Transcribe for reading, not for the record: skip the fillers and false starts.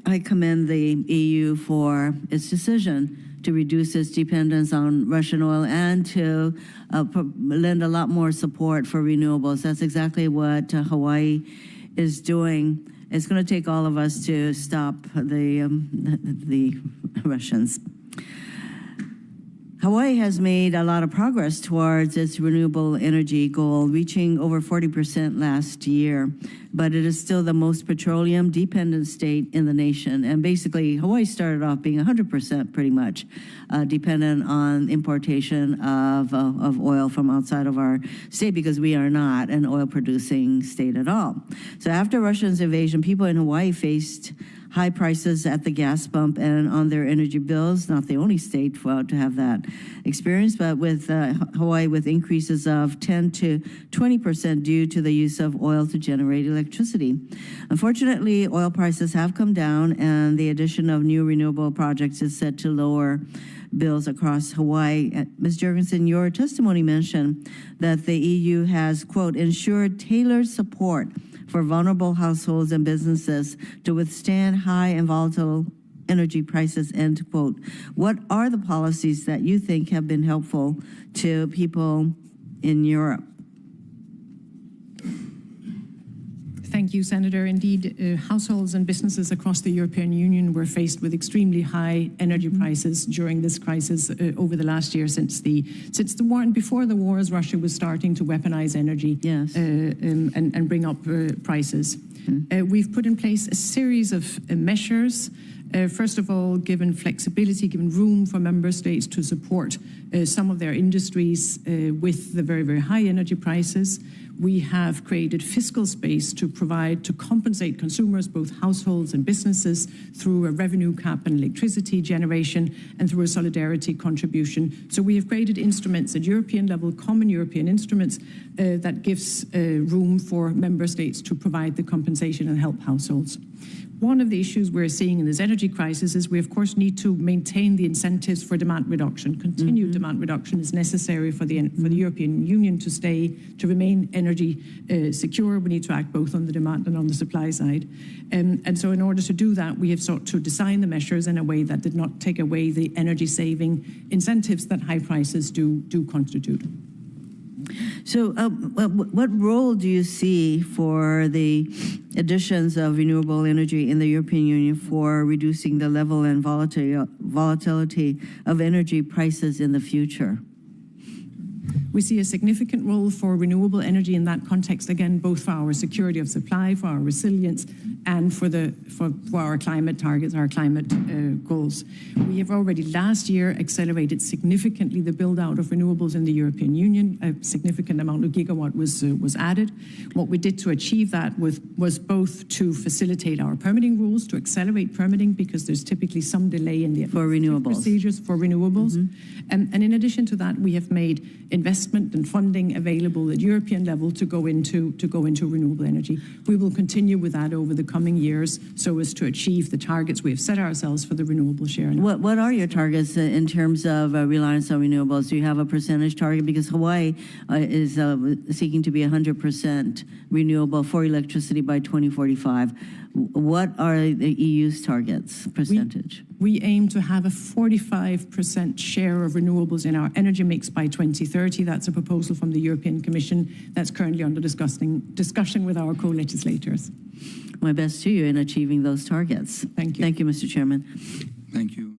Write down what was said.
I commend the EU for its decision to reduce its dependence on Russian oil and to lend a lot more support for renewables. That's exactly what Hawaii is doing. It's going to take all of us to stop the Russians. Hawaii has made a lot of progress towards its renewable energy goal, reaching over 40% last year, but it is still the most petroleum-dependent state in the nation. And basically, Hawaii started off being 100% pretty much dependent on importation of oil from outside of our state because we are not an oil-producing state at all. So after Russia's invasion, people in Hawaii faced high prices at the gas pump and on their energy bills. Not the only state to have that experience, but with Hawaii with increases of 10 to 20% due to the use of oil to generate electricity. Unfortunately, oil prices have come down, and the addition of new renewable projects is set to lower bills across Hawaii. Ms. Jørgensen, your testimony mentioned that the EU has, quote, ensured tailored support for vulnerable households and businesses to withstand high and volatile energy prices, end quote. What are the policies that you think have been helpful to people in Europe? Thank you, Senator. Indeed, households and businesses across the European Union were faced with extremely high energy prices during this crisis over the last year since the war and before the war, as Russia was starting to weaponize energy. Yes. And bring up prices. We've put in place a series of measures. First of all, given flexibility, given room for member states to support some of their industries with the very, very high energy prices. We have created fiscal space to compensate consumers, both households and businesses, through a revenue cap and electricity generation and through a solidarity contribution. So we have created instruments at European level, common European instruments that gives room for member states to provide the compensation and help households. One of the issues we're seeing in this energy crisis is we, of course, need to maintain the incentives for demand reduction. Continued demand reduction is necessary for the European Union to remain energy secure. We need to act both on the demand and on the supply side. And so in order to do that, we have sought to design the measures in a way that did not take away the energy-saving incentives that high prices do constitute. So what role do you see for the additions of renewable energy in the European Union for reducing the level and volatility of energy prices in the future? We see a significant role for renewable energy in that context, again, both for our security of supply, for our resilience, and for our climate targets, our climate goals. We have already last year accelerated significantly the build-out of renewables in the European Union. A significant amount of gigawatt was added. What we did to achieve that was both to facilitate our permitting rules, to accelerate permitting, because there's typically some delay in the procedures for renewables. And in addition to that, we have made investment and funding available at European level to go into renewable energy. We will continue with that over the coming years so as to achieve the targets we have set ourselves for the renewable share. What are your targets in terms of reliance on renewables? Do you have a percentage target? Because Hawaii is seeking to be 100% renewable for electricity by 2045. What are the EU's targets, percentage? We aim to have a 45% share of renewables in our energy mix by 2030. That's a proposal from the European Commission that's currently under discussion with our co-legislators. My best to you in achieving those targets. Thank you. Thank you, Mr. Chairman. Thank you.